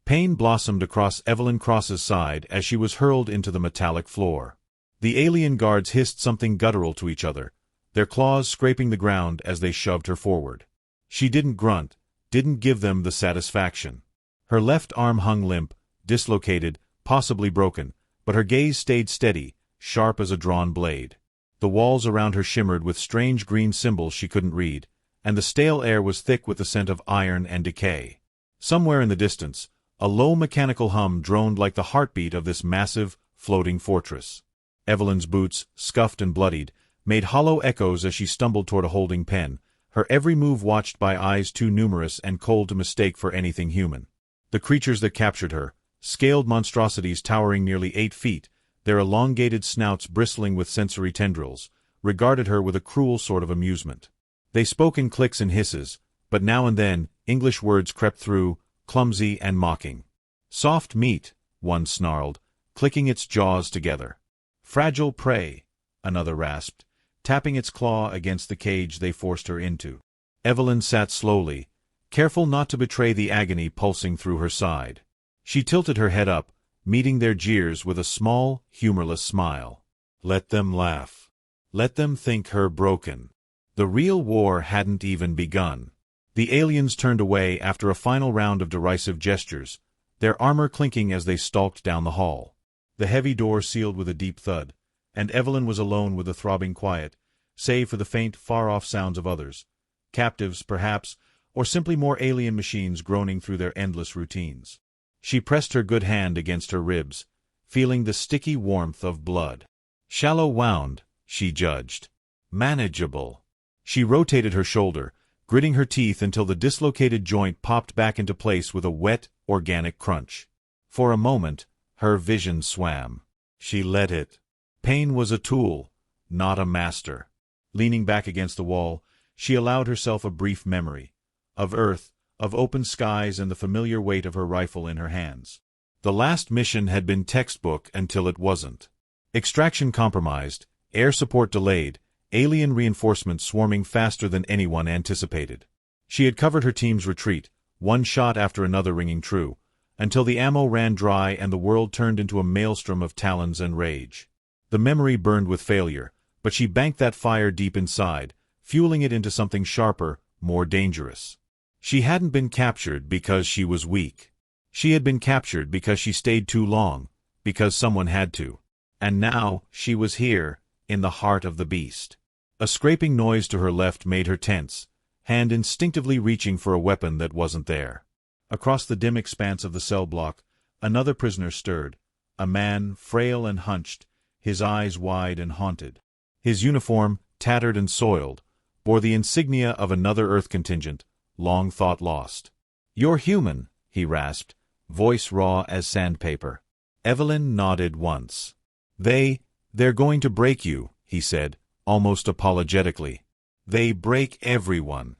Pain blossomed across Evelyn Cross's side as she was hurled into the metallic floor. The alien guards hissed something guttural to each other, their claws scraping the ground as they shoved her forward. She didn't grunt, didn't give them the satisfaction. Her left arm hung limp, dislocated, possibly broken, but her gaze stayed steady, sharp as a drawn blade. The walls around her shimmered with strange green symbols she couldn't read, and the stale air was thick with the scent of iron and decay. Somewhere in the distance, a low mechanical hum droned like the heartbeat of this massive, floating fortress. Evelyn's boots, scuffed and bloodied, made hollow echoes as she stumbled toward a holding pen, her every move watched by eyes too numerous and cold to mistake for anything human. The creatures that captured her, scaled monstrosities towering nearly 8 feet, their elongated snouts bristling with sensory tendrils, regarded her with a cruel sort of amusement. They spoke in clicks and hisses, but now and then, English words crept through, clumsy and mocking. "Soft meat," one snarled, clicking its jaws together. "Fragile prey," another rasped, tapping its claw against the cage they forced her into. Evelyn sat slowly, careful not to betray the agony pulsing through her side. She tilted her head up, meeting their jeers with a small, humorless smile. Let them laugh. Let them think her broken. The real war hadn't even begun. The aliens turned away after a final round of derisive gestures, their armor clinking as they stalked down the hall. The heavy door sealed with a deep thud, and Evelyn was alone with the throbbing quiet, save for the faint, far-off sounds of others, captives, perhaps, or simply more alien machines groaning through their endless routines. She pressed her good hand against her ribs, feeling the sticky warmth of blood. Shallow wound, she judged. Manageable. She rotated her shoulder, gritting her teeth until the dislocated joint popped back into place with a wet, organic crunch. For a moment, her vision swam. She let it. Pain was a tool, not a master. Leaning back against the wall, she allowed herself a brief memory. Of Earth, of open skies and the familiar weight of her rifle in her hands. The last mission had been textbook until it wasn't. Extraction compromised, air support delayed, alien reinforcements swarming faster than anyone anticipated. She had covered her team's retreat, one shot after another ringing true, until the ammo ran dry and the world turned into a maelstrom of talons and rage. The memory burned with failure, but she banked that fire deep inside, fueling it into something sharper, more dangerous. She hadn't been captured because she was weak. She had been captured because she stayed too long, because someone had to. And now, she was here, in the heart of the beast. A scraping noise to her left made her tense, hand instinctively reaching for a weapon that wasn't there. Across the dim expanse of the cell block, another prisoner stirred, a man, frail and hunched, his eyes wide and haunted. His uniform, tattered and soiled, bore the insignia of another Earth contingent, long thought lost. "You're human," he rasped, voice raw as sandpaper. Evelyn nodded once. They're going to break you," he said, almost apologetically. "They break everyone."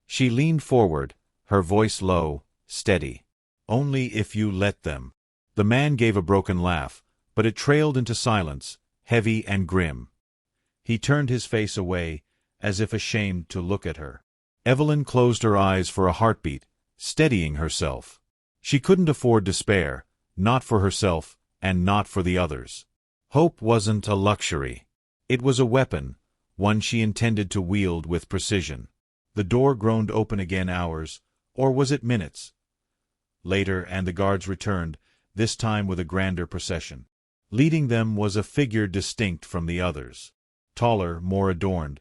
She leaned forward, her voice low, steady. "Only if you let them." The man gave a broken laugh, but it trailed into silence, heavy and grim. He turned his face away, as if ashamed to look at her. Evelyn closed her eyes for a heartbeat, steadying herself. She couldn't afford despair, not for herself, and not for the others. Hope wasn't a luxury. It was a weapon, one she intended to wield with precision. The door groaned open again hours, or was it minutes? Later, and the guards returned, this time with a grander procession. Leading them was a figure distinct from the others. Taller, more adorned,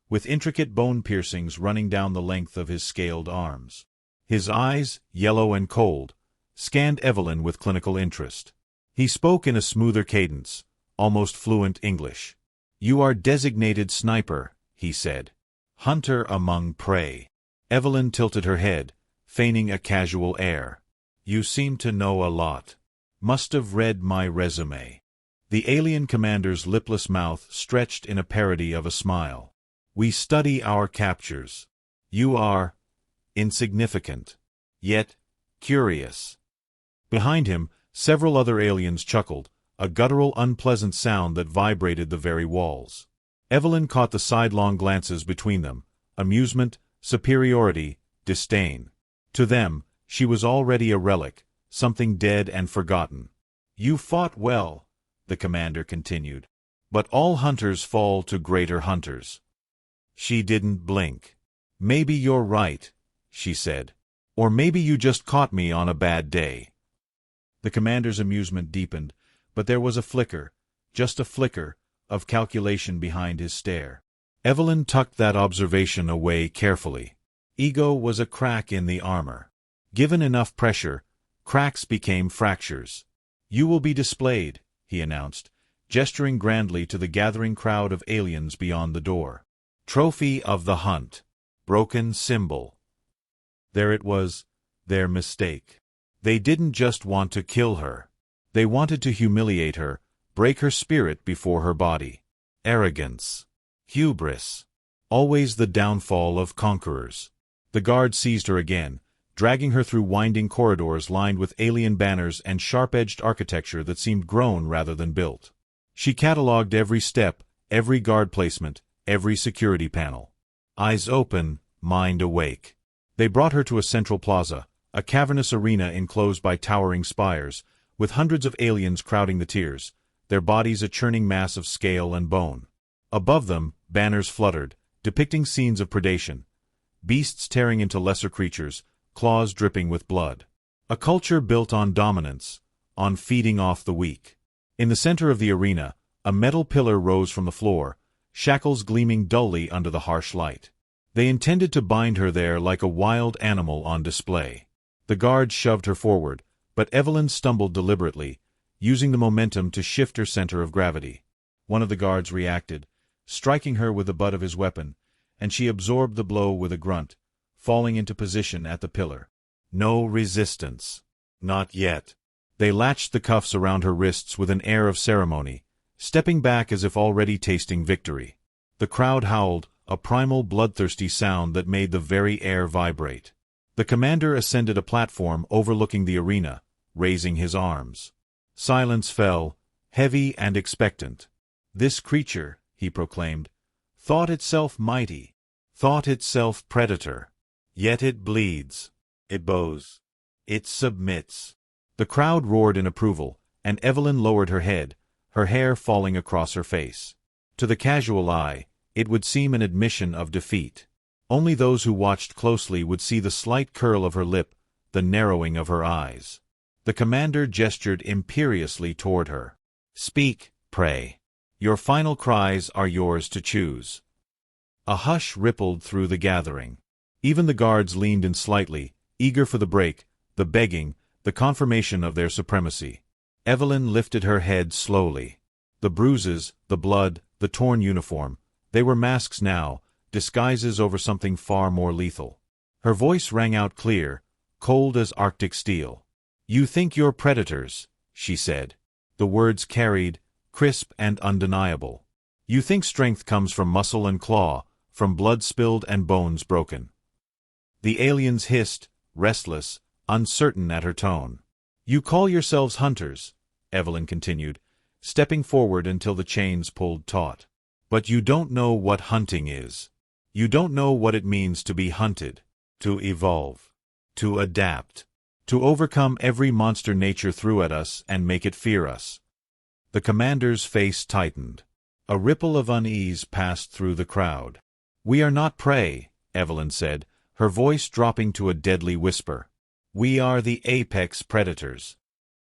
with intricate bone piercings running down the length of his scaled arms. His eyes, yellow and cold, scanned Evelyn with clinical interest. He spoke in a smoother cadence, almost fluent English. "You are designated sniper," he said. "Hunter among prey." Evelyn tilted her head, feigning a casual air. "You seem to know a lot. Must have read my resume." The alien commander's lipless mouth stretched in a parody of a smile. "We study our captures. You are insignificant, yet curious." Behind him, several other aliens chuckled, a guttural, unpleasant sound that vibrated the very walls. Evelyn caught the sidelong glances between them, amusement, superiority, disdain. To them, she was already a relic, something dead and forgotten. You fought well, the commander continued. But all hunters fall to greater hunters. She didn't blink. Maybe you're right, she said. Or maybe you just caught me on a bad day. The commander's amusement deepened, but there was a flicker, just a flicker, of calculation behind his stare. Evelyn tucked that observation away carefully. Ego was a crack in the armor. Given enough pressure, cracks became fractures. You will be displayed, he announced, gesturing grandly to the gathering crowd of aliens beyond the door. Trophy of the hunt. Broken symbol. There it was, their mistake. They didn't just want to kill her. They wanted to humiliate her, break her spirit before her body. Arrogance. Hubris. Always the downfall of conquerors. The guard seized her again, dragging her through winding corridors lined with alien banners and sharp-edged architecture that seemed grown rather than built. She catalogued every step, every guard placement, every security panel. Eyes open, mind awake. They brought her to a central plaza, a cavernous arena enclosed by towering spires, with hundreds of aliens crowding the tiers, their bodies a churning mass of scale and bone. Above them, banners fluttered, depicting scenes of predation. Beasts tearing into lesser creatures, claws dripping with blood. A culture built on dominance, on feeding off the weak. In the center of the arena, a metal pillar rose from the floor, shackles gleaming dully under the harsh light. They intended to bind her there like a wild animal on display. The guards shoved her forward, but Evelyn stumbled deliberately, using the momentum to shift her center of gravity. One of the guards reacted, striking her with the butt of his weapon, and she absorbed the blow with a grunt, falling into position at the pillar. No resistance. Not yet. They latched the cuffs around her wrists with an air of ceremony, stepping back as if already tasting victory. The crowd howled, a primal bloodthirsty sound that made the very air vibrate. The commander ascended a platform overlooking the arena, raising his arms. Silence fell, heavy and expectant. This creature, he proclaimed, thought itself mighty, thought itself predator. Yet it bleeds. It bows. It submits. The crowd roared in approval, and Evelyn lowered her head, her hair falling across her face. To the casual eye, it would seem an admission of defeat. Only those who watched closely would see the slight curl of her lip, the narrowing of her eyes. The commander gestured imperiously toward her. Speak, pray. Your final cries are yours to choose. A hush rippled through the gathering. Even the guards leaned in slightly, eager for the break, the begging, the confirmation of their supremacy. Evelyn lifted her head slowly. The bruises, the blood, the torn uniform, they were masks now, disguises over something far more lethal. Her voice rang out clear, cold as Arctic steel. You think you're predators, she said. The words carried, crisp and undeniable. You think strength comes from muscle and claw, from blood spilled and bones broken. The aliens hissed, restless, uncertain at her tone. You call yourselves hunters, Evelyn continued, stepping forward until the chains pulled taut. But you don't know what hunting is. You don't know what it means to be hunted, to evolve, to adapt, to overcome every monster nature threw at us and make it fear us. The commander's face tightened. A ripple of unease passed through the crowd. We are not prey, Evelyn said, her voice dropping to a deadly whisper. We are the apex predators.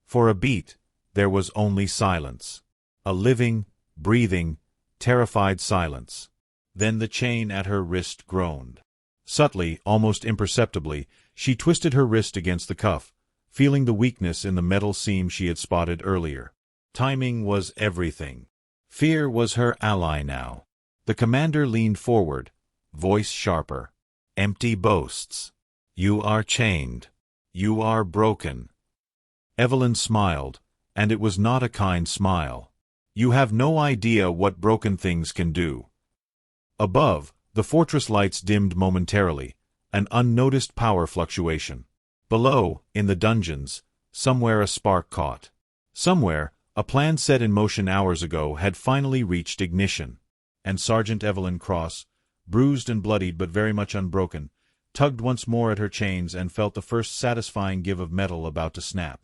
For a beat, there was only silence. A living, breathing, terrified silence. Then the chain at her wrist groaned. Subtly, almost imperceptibly, she twisted her wrist against the cuff, feeling the weakness in the metal seam she had spotted earlier. Timing was everything. Fear was her ally now. The commander leaned forward, voice sharper. Empty boasts. You are chained. You are broken. Evelyn smiled, and it was not a kind smile. You have no idea what broken things can do. Above, the fortress lights dimmed momentarily, an unnoticed power fluctuation. Below, in the dungeons, somewhere a spark caught. Somewhere, a plan set in motion hours ago had finally reached ignition. And Sergeant Evelyn Cross, bruised and bloodied but very much unbroken, tugged once more at her chains and felt the first satisfying give of metal about to snap.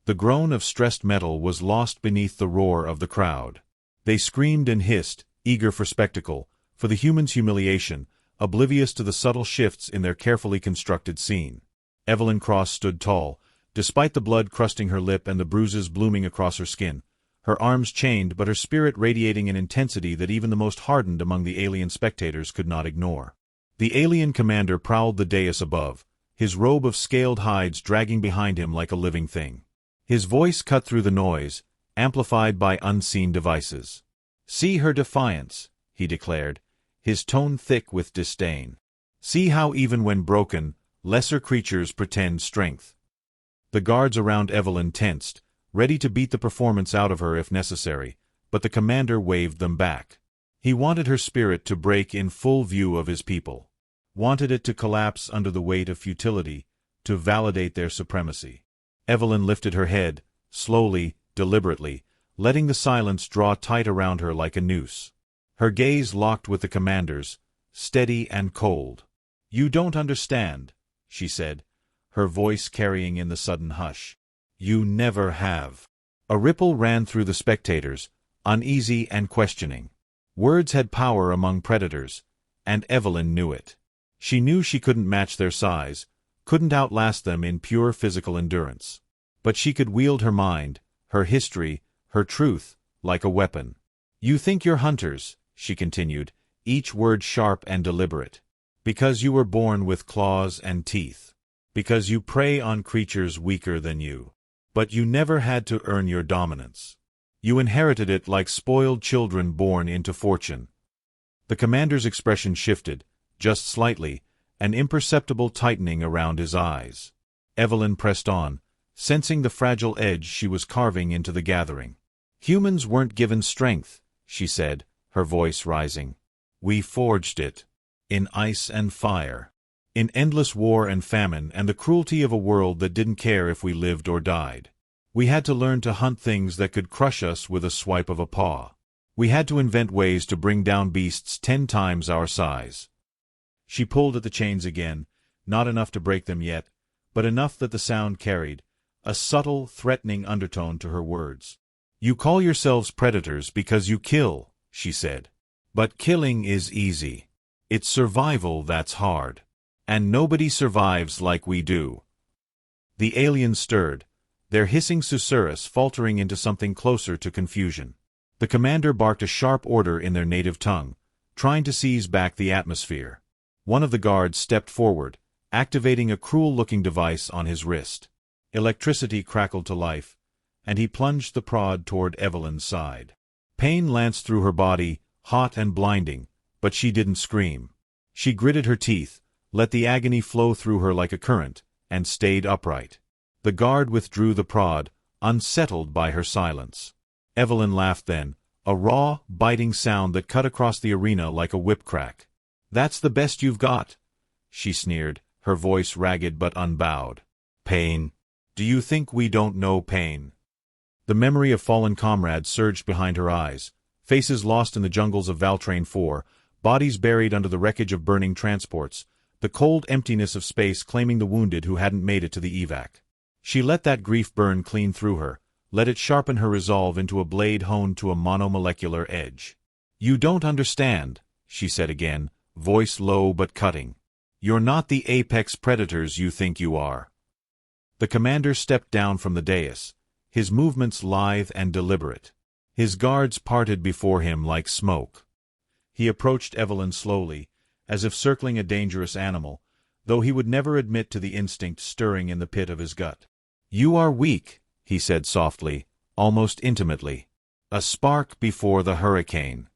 The groan of stressed metal was lost beneath the roar of the crowd. They screamed and hissed, eager for spectacle, for the humans' humiliation, oblivious to the subtle shifts in their carefully constructed scene. Evelyn Cross stood tall, despite the blood crusting her lip and the bruises blooming across her skin, her arms chained but her spirit radiating an intensity that even the most hardened among the alien spectators could not ignore. The alien commander prowled the dais above, his robe of scaled hides dragging behind him like a living thing. His voice cut through the noise, amplified by unseen devices. "See her defiance," he declared, his tone thick with disdain. "See how even when broken, lesser creatures pretend strength." The guards around Evelyn tensed, ready to beat the performance out of her if necessary, but the commander waved them back. He wanted her spirit to break in full view of his people. Wanted it to collapse under the weight of futility, to validate their supremacy. Evelyn lifted her head, slowly, deliberately, letting the silence draw tight around her like a noose. Her gaze locked with the commander's, steady and cold. "You don't understand," she said, her voice carrying in the sudden hush. "You never have." A ripple ran through the spectators, uneasy and questioning. Words had power among predators, and Evelyn knew it. She knew she couldn't match their size, couldn't outlast them in pure physical endurance. But she could wield her mind, her history, her truth, like a weapon. "You think you're hunters," she continued, each word sharp and deliberate, "because you were born with claws and teeth. Because you prey on creatures weaker than you. But you never had to earn your dominance. You inherited it like spoiled children born into fortune." The commander's expression shifted, just slightly, an imperceptible tightening around his eyes. Evelyn pressed on, sensing the fragile edge she was carving into the gathering. "Humans weren't given strength," she said, her voice rising. "We forged it. In ice and fire. In endless war and famine and the cruelty of a world that didn't care if we lived or died. We had to learn to hunt things that could crush us with a swipe of a paw. We had to invent ways to bring down beasts 10 times our size." She pulled at the chains again, not enough to break them yet, but enough that the sound carried, a subtle, threatening undertone to her words. "You call yourselves predators because you kill," she said. "But killing is easy. It's survival that's hard. And nobody survives like we do." The aliens stirred, their hissing susurrus faltering into something closer to confusion. The commander barked a sharp order in their native tongue, trying to seize back the atmosphere. One of the guards stepped forward, activating a cruel-looking device on his wrist. Electricity crackled to life, and he plunged the prod toward Evelyn's side. Pain lanced through her body, hot and blinding, but she didn't scream. She gritted her teeth, let the agony flow through her like a current, and stayed upright. The guard withdrew the prod, unsettled by her silence. Evelyn laughed then, a raw, biting sound that cut across the arena like a whip crack. "That's the best you've got," she sneered, her voice ragged but unbowed. "Pain? Do you think we don't know pain?" The memory of fallen comrades surged behind her eyes, faces lost in the jungles of Valtrain 4, bodies buried under the wreckage of burning transports, the cold emptiness of space claiming the wounded who hadn't made it to the evac. She let that grief burn clean through her, let it sharpen her resolve into a blade honed to a monomolecular edge. "You don't understand," she said again, voice low but cutting. "You're not the apex predators you think you are." The commander stepped down from the dais, his movements lithe and deliberate. His guards parted before him like smoke. He approached Evelyn slowly, as if circling a dangerous animal, though he would never admit to the instinct stirring in the pit of his gut. "You are weak," he said softly, almost intimately. "A spark before the hurricane."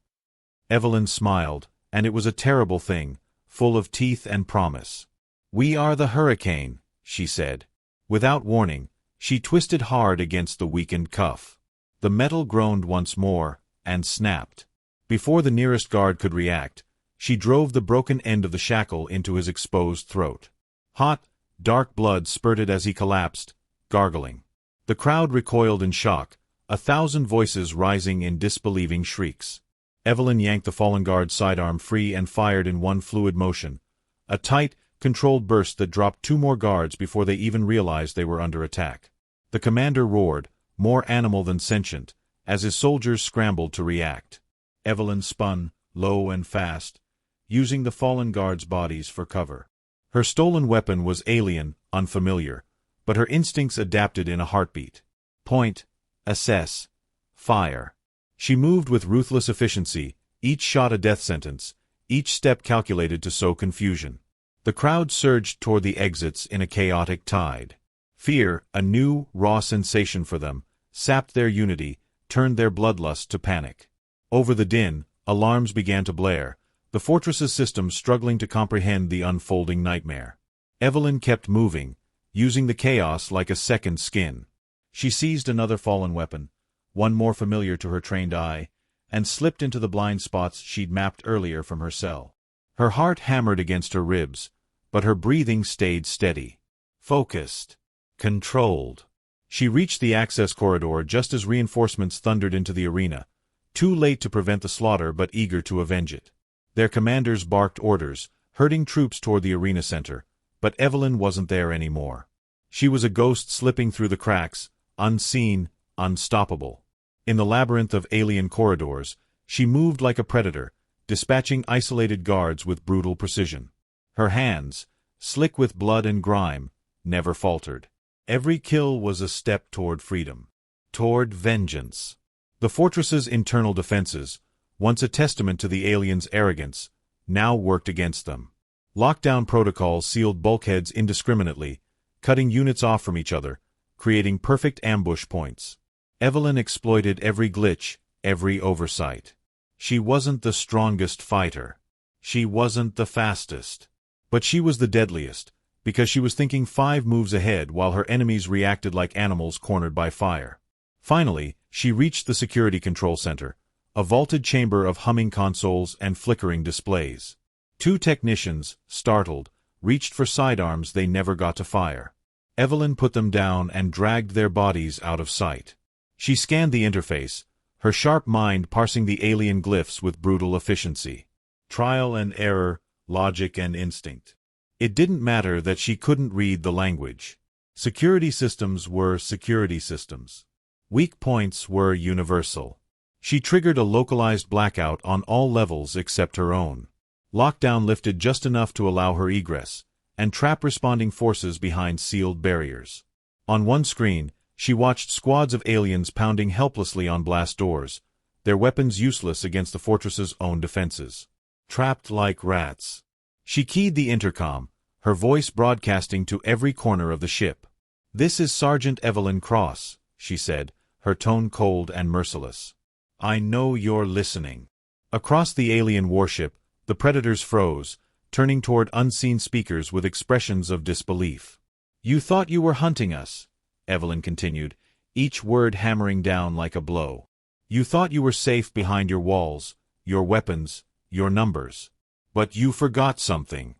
Evelyn smiled, and it was a terrible thing, full of teeth and promise. "We are the hurricane," she said. Without warning, she twisted hard against the weakened cuff. The metal groaned once more, and snapped. Before the nearest guard could react, she drove the broken end of the shackle into his exposed throat. Hot, dark blood spurted as he collapsed, gargling. The crowd recoiled in shock, 1,000 voices rising in disbelieving shrieks. Evelyn yanked the fallen guard's sidearm free and fired in one fluid motion, a tight, controlled burst that dropped 2 more guards before they even realized they were under attack. The commander roared, more animal than sentient, as his soldiers scrambled to react. Evelyn spun, low and fast, using the fallen guards' bodies for cover. Her stolen weapon was alien, unfamiliar, but her instincts adapted in a heartbeat. Point, assess, fire. She moved with ruthless efficiency, each shot a death sentence, each step calculated to sow confusion. The crowd surged toward the exits in a chaotic tide. Fear, a new, raw sensation for them, sapped their unity, turned their bloodlust to panic. Over the din, alarms began to blare, the fortress's systems struggling to comprehend the unfolding nightmare. Evelyn kept moving, using the chaos like a second skin. She seized another fallen weapon, one more familiar to her trained eye, and slipped into the blind spots she'd mapped earlier from her cell. Her heart hammered against her ribs, but her breathing stayed steady. Focused. Controlled. She reached the access corridor just as reinforcements thundered into the arena, too late to prevent the slaughter but eager to avenge it. Their commanders barked orders, herding troops toward the arena center, but Evelyn wasn't there anymore. She was a ghost slipping through the cracks, unseen, unstoppable. In the labyrinth of alien corridors, she moved like a predator, dispatching isolated guards with brutal precision. Her hands, slick with blood and grime, never faltered. Every kill was a step toward freedom, toward vengeance. The fortress's internal defenses, once a testament to the aliens' arrogance, now worked against them. Lockdown protocols sealed bulkheads indiscriminately, cutting units off from each other, creating perfect ambush points. Evelyn exploited every glitch, every oversight. She wasn't the strongest fighter. She wasn't the fastest. But she was the deadliest, because she was thinking 5 moves ahead while her enemies reacted like animals cornered by fire. Finally, she reached the security control center, a vaulted chamber of humming consoles and flickering displays. 2 technicians, startled, reached for sidearms they never got to fire. Evelyn put them down and dragged their bodies out of sight. She scanned the interface, her sharp mind parsing the alien glyphs with brutal efficiency. Trial and error, logic and instinct. It didn't matter that she couldn't read the language. Security systems were security systems. Weak points were universal. She triggered a localized blackout on all levels except her own. Lockdown lifted just enough to allow her egress, and trap responding forces behind sealed barriers. On one screen, she watched squads of aliens pounding helplessly on blast doors, their weapons useless against the fortress's own defenses. Trapped like rats. She keyed the intercom, her voice broadcasting to every corner of the ship. "This is Sergeant Evelyn Cross," she said, her tone cold and merciless. "I know you're listening." Across the alien warship, the predators froze, turning toward unseen speakers with expressions of disbelief. "You thought you were hunting us," Evelyn continued, each word hammering down like a blow. "You thought you were safe behind your walls, your weapons, your numbers. But you forgot something."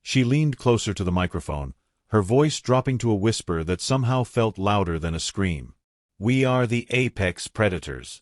She leaned closer to the microphone, her voice dropping to a whisper that somehow felt louder than a scream. "We are the apex predators."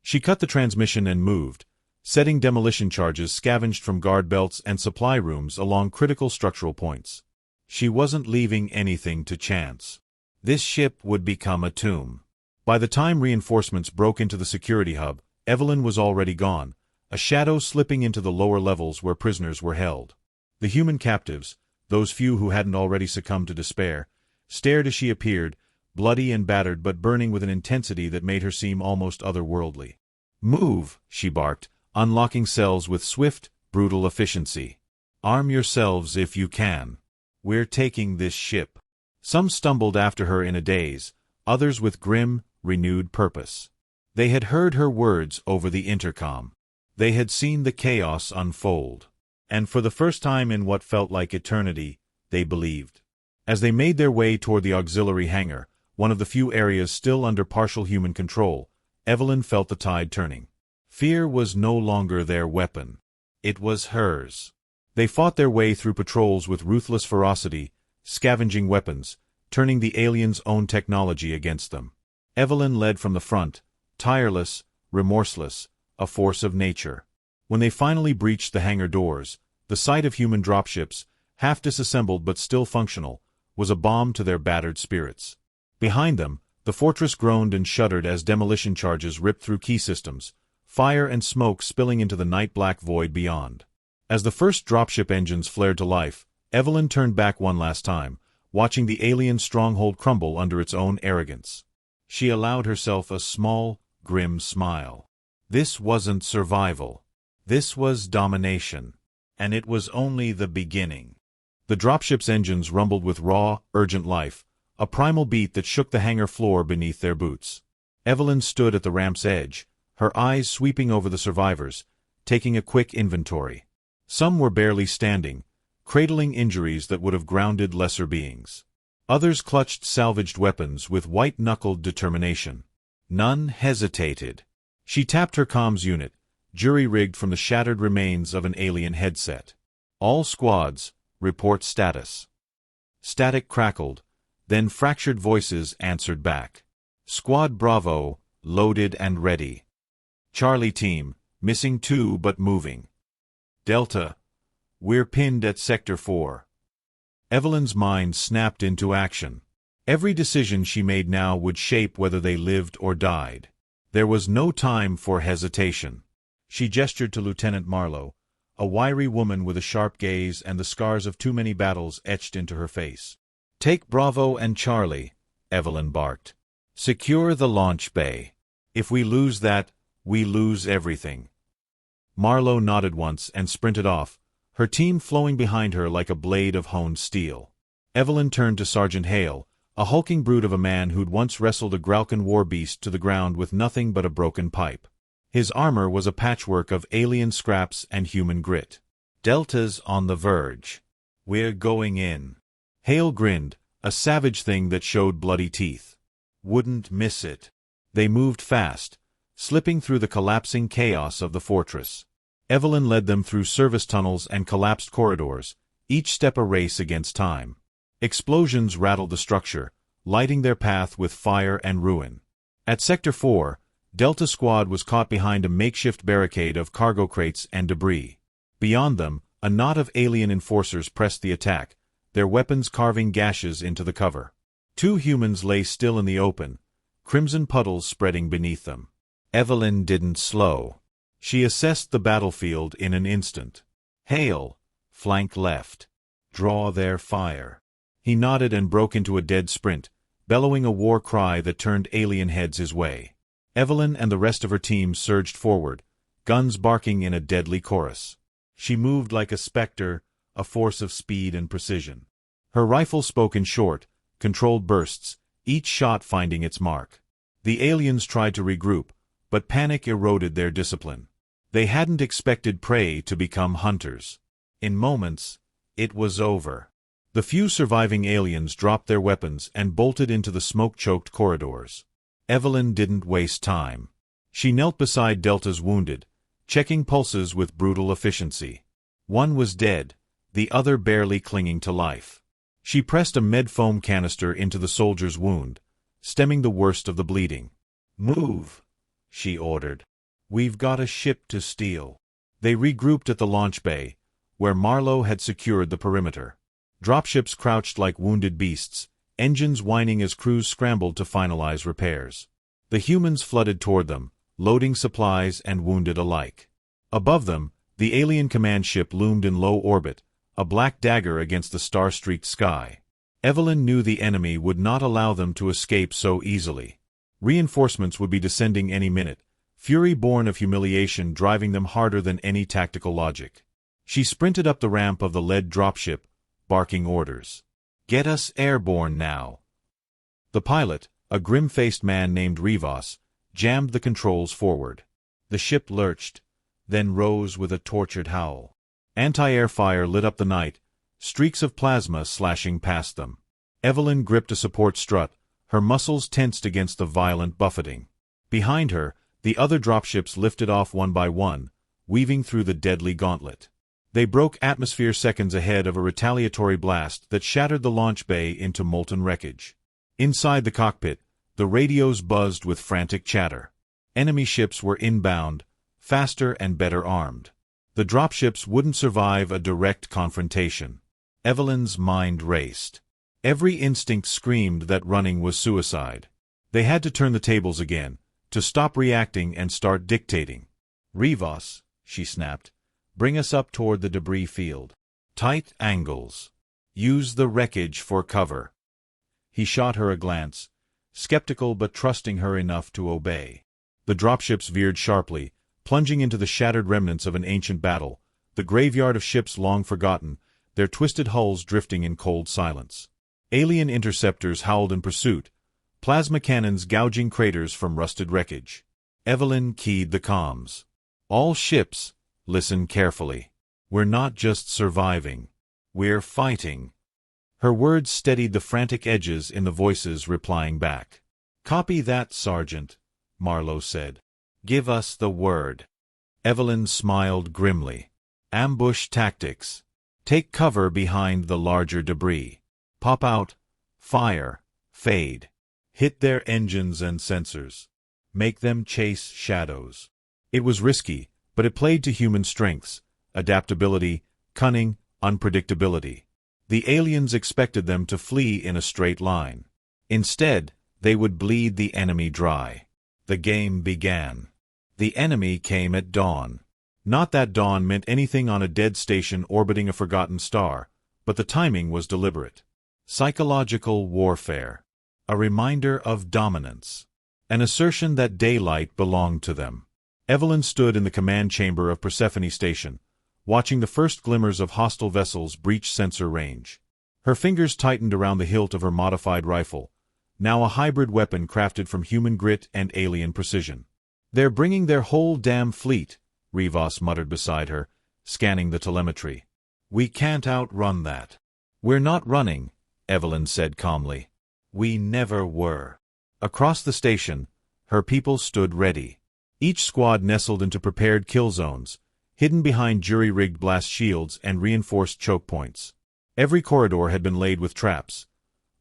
She cut the transmission and moved, setting demolition charges scavenged from guard belts and supply rooms along critical structural points. She wasn't leaving anything to chance. This ship would become a tomb. By the time reinforcements broke into the security hub, Evelyn was already gone, a shadow slipping into the lower levels where prisoners were held. The human captives, those few who hadn't already succumbed to despair, stared as she appeared, bloody and battered but burning with an intensity that made her seem almost otherworldly. "Move," she barked, unlocking cells with swift, brutal efficiency. "Arm yourselves if you can. We're taking this ship." Some stumbled after her in a daze, others with grim, renewed purpose. They had heard her words over the intercom. They had seen the chaos unfold. And for the first time in what felt like eternity, they believed. As they made their way toward the auxiliary hangar, one of the few areas still under partial human control, Evelyn felt the tide turning. Fear was no longer their weapon. It was hers. They fought their way through patrols with ruthless ferocity, scavenging weapons, turning the aliens' own technology against them. Evelyn led from the front, tireless, remorseless, a force of nature. When they finally breached the hangar doors, the sight of human dropships, half disassembled but still functional, was a balm to their battered spirits. Behind them, the fortress groaned and shuddered as demolition charges ripped through key systems, fire and smoke spilling into the night-black void beyond. As the first dropship engines flared to life, Evelyn turned back one last time, watching the alien stronghold crumble under its own arrogance. She allowed herself a small, grim smile. This wasn't survival. This was domination. And it was only the beginning. The dropship's engines rumbled with raw, urgent life, a primal beat that shook the hangar floor beneath their boots. Evelyn stood at the ramp's edge, her eyes sweeping over the survivors, taking a quick inventory. Some were barely standing, cradling injuries that would have grounded lesser beings. Others clutched salvaged weapons with white-knuckled determination. None hesitated. She tapped her comms unit, jury-rigged from the shattered remains of an alien headset. All squads, report status. Static crackled, then fractured voices answered back. Squad Bravo, loaded and ready. Charlie team, missing 2 but moving. Delta, we're pinned at Sector 4. Evelyn's mind snapped into action. Every decision she made now would shape whether they lived or died. There was no time for hesitation. She gestured to Lieutenant Marlowe, a wiry woman with a sharp gaze and the scars of too many battles etched into her face. Take Bravo and Charlie, Evelyn barked. Secure the launch bay. If we lose that, we lose everything. Marlowe nodded once and sprinted off, her team flowing behind her like a blade of honed steel. Evelyn turned to Sergeant Hale, a hulking brute of a man who'd once wrestled a Gralcan war beast to the ground with nothing but a broken pipe. His armor was a patchwork of alien scraps and human grit. Delta's on the verge. We're going in. Hale grinned, a savage thing that showed bloody teeth. Wouldn't miss it. They moved fast, slipping through the collapsing chaos of the fortress. Evelyn led them through service tunnels and collapsed corridors, each step a race against time. Explosions rattled the structure, lighting their path with fire and ruin. At Sector 4, Delta Squad was caught behind a makeshift barricade of cargo crates and debris. Beyond them, a knot of alien enforcers pressed the attack, their weapons carving gashes into the cover. 2 humans lay still in the open, crimson puddles spreading beneath them. Evelyn didn't slow. She assessed the battlefield in an instant. Hale, flank left. Draw their fire. He nodded and broke into a dead sprint, bellowing a war cry that turned alien heads his way. Evelyn and the rest of her team surged forward, guns barking in a deadly chorus. She moved like a specter, a force of speed and precision. Her rifle spoke in short, controlled bursts, each shot finding its mark. The aliens tried to regroup, but panic eroded their discipline. They hadn't expected prey to become hunters. In moments, it was over. The few surviving aliens dropped their weapons and bolted into the smoke-choked corridors. Evelyn didn't waste time. She knelt beside Delta's wounded, checking pulses with brutal efficiency. One was dead, the other barely clinging to life. She pressed a med-foam canister into the soldier's wound, stemming the worst of the bleeding. "Move," she ordered. "We've got a ship to steal." They regrouped at the launch bay, where Marlowe had secured the perimeter. Dropships crouched like wounded beasts, engines whining as crews scrambled to finalize repairs. The humans flooded toward them, loading supplies and wounded alike. Above them, the alien command ship loomed in low orbit, a black dagger against the star-streaked sky. Evelyn knew the enemy would not allow them to escape so easily. Reinforcements would be descending any minute, fury born of humiliation driving them harder than any tactical logic. She sprinted up the ramp of the lead dropship, barking orders. "Get us airborne now." The pilot, a grim-faced man named Rivas, jammed the controls forward. The ship lurched, then rose with a tortured howl. Anti-air fire lit up the night, streaks of plasma slashing past them. Evelyn gripped a support strut, her muscles tensed against the violent buffeting. Behind her, the other dropships lifted off one by one, weaving through the deadly gauntlet. They broke atmosphere seconds ahead of a retaliatory blast that shattered the launch bay into molten wreckage. Inside the cockpit, the radios buzzed with frantic chatter. Enemy ships were inbound, faster and better armed. The dropships wouldn't survive a direct confrontation. Evelyn's mind raced. Every instinct screamed that running was suicide. They had to turn the tables again, to stop reacting and start dictating. "Rivas," she snapped, "bring us up toward the debris field. Tight angles. Use the wreckage for cover." He shot her a glance, skeptical but trusting her enough to obey. The dropships veered sharply, plunging into the shattered remnants of an ancient battle, the graveyard of ships long forgotten, their twisted hulls drifting in cold silence. Alien interceptors howled in pursuit, plasma cannons gouging craters from rusted wreckage. Evelyn keyed the comms. "All ships, listen carefully. We're not just surviving. We're fighting." Her words steadied the frantic edges in the voices replying back. "Copy that, Sergeant," Marlowe said. "Give us the word." Evelyn smiled grimly. "Ambush tactics. Take cover behind the larger debris. Pop out, fire, fade. Hit their engines and sensors. Make them chase shadows." It was risky, but it played to human strengths: adaptability, cunning, unpredictability. The aliens expected them to flee in a straight line. Instead, they would bleed the enemy dry. The game began. The enemy came at dawn. Not that dawn meant anything on a dead station orbiting a forgotten star, but the timing was deliberate. Psychological warfare. A reminder of dominance. An assertion that daylight belonged to them. Evelyn stood in the command chamber of Persephone Station, watching the first glimmers of hostile vessels breach sensor range. Her fingers tightened around the hilt of her modified rifle, now a hybrid weapon crafted from human grit and alien precision. "They're bringing their whole damn fleet," Rivas muttered beside her, scanning the telemetry. "We can't outrun that." "We're not running," Evelyn said calmly. "We never were." Across the station, her people stood ready. Each squad nestled into prepared kill zones, hidden behind jury-rigged blast shields and reinforced choke points. Every corridor had been laid with traps.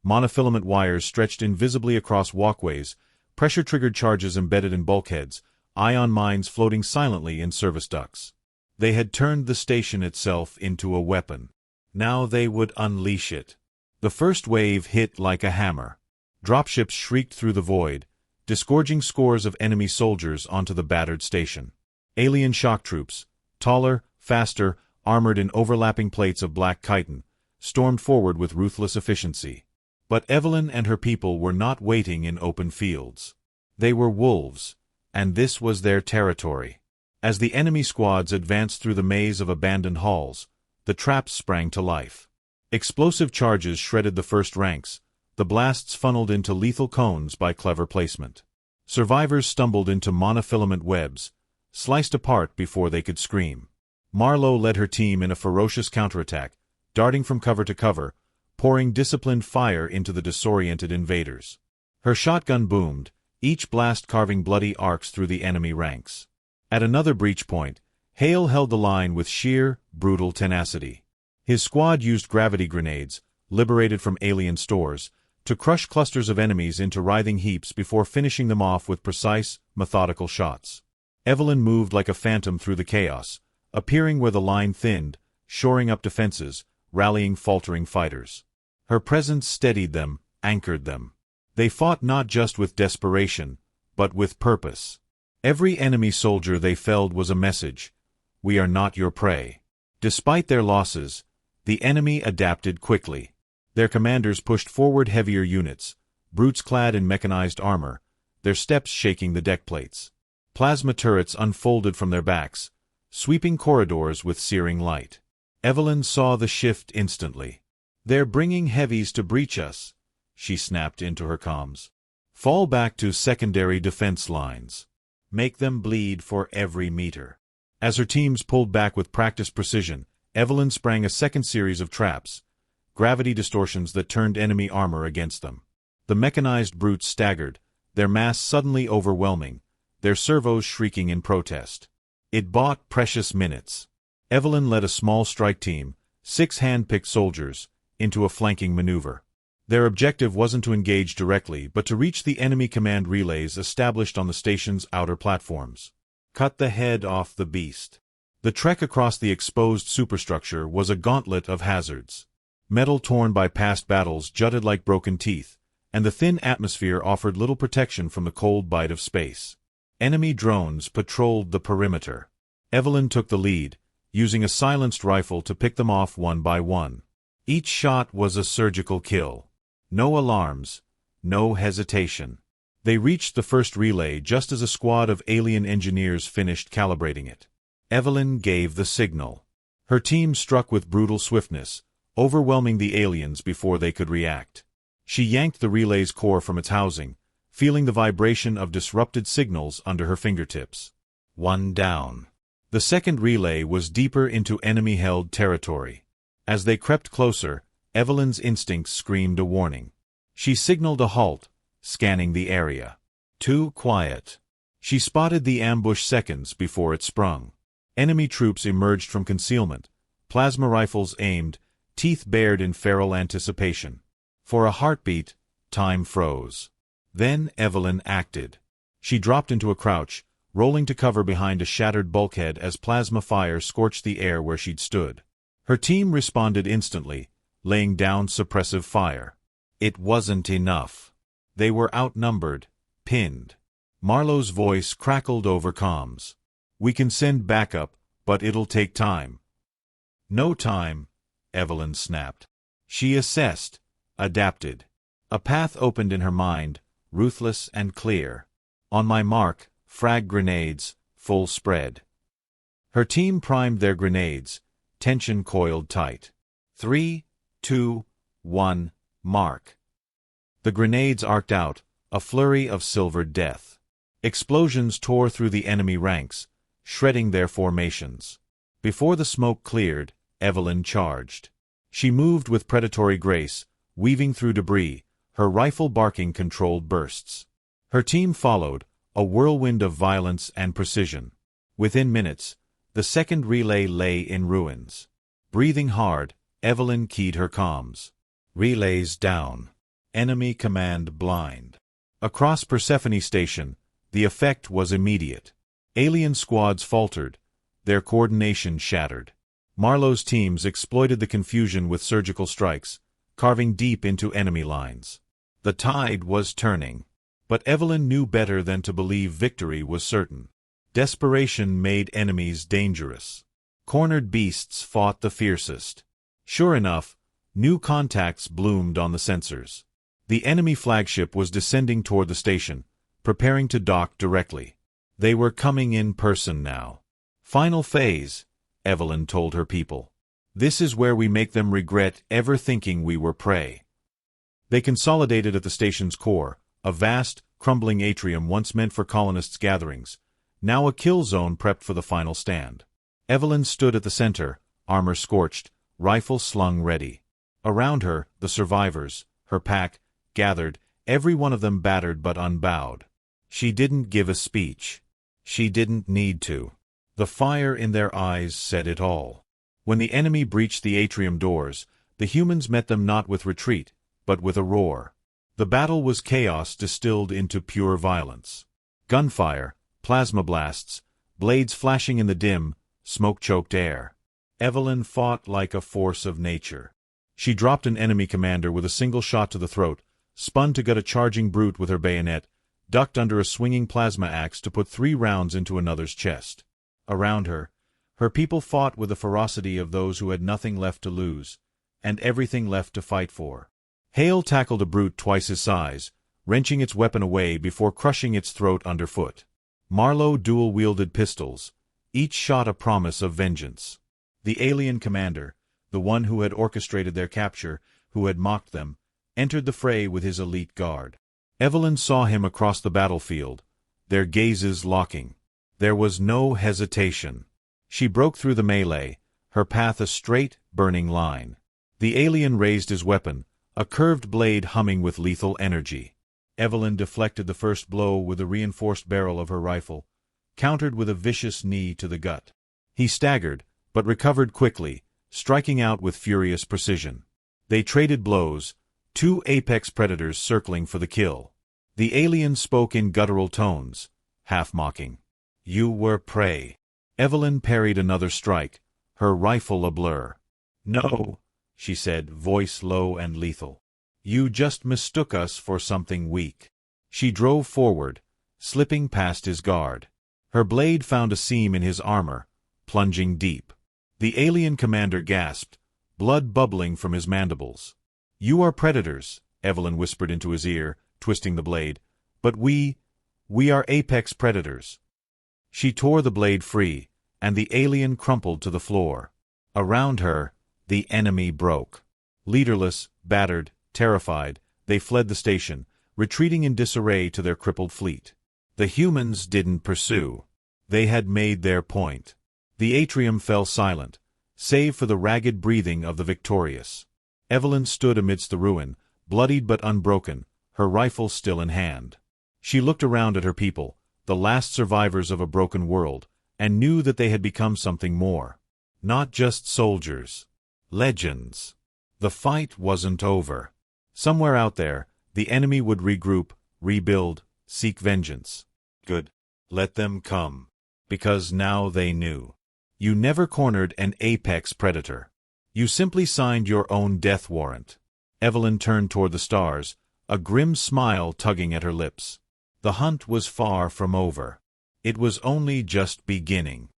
Monofilament wires stretched invisibly across walkways, pressure-triggered charges embedded in bulkheads, ion mines floating silently in service ducts. They had turned the station itself into a weapon. Now they would unleash it. The first wave hit like a hammer. Dropships shrieked through the void, disgorging scores of enemy soldiers onto the battered station. Alien shock troops, taller, faster, armored in overlapping plates of black chitin, stormed forward with ruthless efficiency. But Evelyn and her people were not waiting in open fields. They were wolves, and this was their territory. As the enemy squads advanced through the maze of abandoned halls, the traps sprang to life. Explosive charges shredded the first ranks, the blasts funneled into lethal cones by clever placement. Survivors stumbled into monofilament webs, sliced apart before they could scream. Marlowe led her team in a ferocious counterattack, darting from cover to cover, pouring disciplined fire into the disoriented invaders. Her shotgun boomed, each blast carving bloody arcs through the enemy ranks. At another breach point, Hale held the line with sheer, brutal tenacity. His squad used gravity grenades, liberated from alien stores, to crush clusters of enemies into writhing heaps before finishing them off with precise, methodical shots. Evelyn moved like a phantom through the chaos, appearing where the line thinned, shoring up defenses, rallying faltering fighters. Her presence steadied them, anchored them. They fought not just with desperation, but with purpose. Every enemy soldier they felled was a message: "We are not your prey." Despite their losses, the enemy adapted quickly. Their commanders pushed forward heavier units, brutes clad in mechanized armor, their steps shaking the deck plates. Plasma turrets unfolded from their backs, sweeping corridors with searing light. Evelyn saw the shift instantly. "They're bringing heavies to breach us," she snapped into her comms. "Fall back to secondary defense lines. Make them bleed for every meter." As her teams pulled back with practiced precision, Evelyn sprang a second series of traps, gravity distortions that turned enemy armor against them. The mechanized brutes staggered, their mass suddenly overwhelming, their servos shrieking in protest. It bought precious minutes. Evelyn led a small strike team, 6 hand-picked soldiers, into a flanking maneuver. Their objective wasn't to engage directly, but to reach the enemy command relays established on the station's outer platforms. Cut the head off the beast. The trek across the exposed superstructure was a gauntlet of hazards. Metal torn by past battles jutted like broken teeth, and the thin atmosphere offered little protection from the cold bite of space. Enemy drones patrolled the perimeter. Evelyn took the lead, using a silenced rifle to pick them off one by one. Each shot was a surgical kill. No alarms, no hesitation. They reached the first relay just as a squad of alien engineers finished calibrating it. Evelyn gave the signal. Her team struck with brutal swiftness, overwhelming the aliens before they could react. She yanked the relay's core from its housing, feeling the vibration of disrupted signals under her fingertips. One down. The second relay was deeper into enemy-held territory. As they crept closer, Evelyn's instincts screamed a warning. She signaled a halt, scanning the area. Too quiet. She spotted the ambush seconds before it sprung. Enemy troops emerged from concealment, plasma rifles aimed, teeth bared in feral anticipation. For a heartbeat, time froze. Then Evelyn acted. She dropped into a crouch, rolling to cover behind a shattered bulkhead as plasma fire scorched the air where she'd stood. Her team responded instantly, laying down suppressive fire. It wasn't enough. They were outnumbered, pinned. Marlowe's voice crackled over comms. "We can send backup, but it'll take time." "No time," Evelyn snapped. She assessed, adapted. A path opened in her mind, ruthless and clear. On my mark, frag grenades, full spread. Her team primed their grenades, tension coiled tight. 3, 2, 1, mark. The grenades arced out, a flurry of silvered death. Explosions tore through the enemy ranks, shredding their formations. Before the smoke cleared, Evelyn charged. She moved with predatory grace, weaving through debris, her rifle barking controlled bursts. Her team followed, a whirlwind of violence and precision. Within minutes, the second relay lay in ruins. Breathing hard, Evelyn keyed her comms. Relays down. Enemy command blind. Across Persephone Station, the effect was immediate. Alien squads faltered, their coordination shattered. Marlowe's teams exploited the confusion with surgical strikes, carving deep into enemy lines. The tide was turning. But Evelyn knew better than to believe victory was certain. Desperation made enemies dangerous. Cornered beasts fought the fiercest. Sure enough, new contacts bloomed on the sensors. The enemy flagship was descending toward the station, preparing to dock directly. They were coming in person now. "Final phase," Evelyn told her people. "This is where we make them regret ever thinking we were prey." They consolidated at the station's core, a vast, crumbling atrium once meant for colonists' gatherings, now a kill zone prepped for the final stand. Evelyn stood at the center, armor scorched, rifle slung ready. Around her, the survivors, her pack, gathered, every one of them battered but unbowed. She didn't give a speech. She didn't need to. The fire in their eyes said it all. When the enemy breached the atrium doors, the humans met them not with retreat, but with a roar. The battle was chaos distilled into pure violence. Gunfire, plasma blasts, blades flashing in the dim, smoke-choked air. Evelyn fought like a force of nature. She dropped an enemy commander with a single shot to the throat, spun to gut a charging brute with her bayonet, ducked under a swinging plasma axe to put 3 rounds into another's chest. Around her, her people fought with the ferocity of those who had nothing left to lose, and everything left to fight for. Hale tackled a brute twice his size, wrenching its weapon away before crushing its throat underfoot. Marlowe dual-wielded pistols, each shot a promise of vengeance. The alien commander, the one who had orchestrated their capture, who had mocked them, entered the fray with his elite guard. Evelyn saw him across the battlefield, their gazes locking. There was no hesitation. She broke through the melee, her path a straight, burning line. The alien raised his weapon, a curved blade humming with lethal energy. Evelyn deflected the first blow with the reinforced barrel of her rifle, countered with a vicious knee to the gut. He staggered, but recovered quickly, striking out with furious precision. They traded blows, 2 apex predators circling for the kill. The alien spoke in guttural tones, half-mocking. "You were prey." Evelyn parried another strike, her rifle a blur. "No," she said, voice low and lethal. You just mistook us for something weak. She drove forward, slipping past his guard. Her blade found a seam in his armor, plunging deep. The alien commander gasped, blood bubbling from his mandibles. You are predators, Evelyn whispered into his ear, twisting the blade. But we are apex predators. She tore the blade free, and the alien crumpled to the floor. Around her, the enemy broke. Leaderless, battered, terrified, they fled the station, retreating in disarray to their crippled fleet. The humans didn't pursue. They had made their point. The atrium fell silent, save for the ragged breathing of the victorious. Evelyn stood amidst the ruin, bloodied but unbroken, her rifle still in hand. She looked around at her people, the last survivors of a broken world, and knew that they had become something more. Not just soldiers. Legends. The fight wasn't over. Somewhere out there, the enemy would regroup, rebuild, seek vengeance. Good. Let them come. Because now they knew. You never cornered an apex predator. You simply signed your own death warrant. Evelyn turned toward the stars, a grim smile tugging at her lips. The hunt was far from over. It was only just beginning.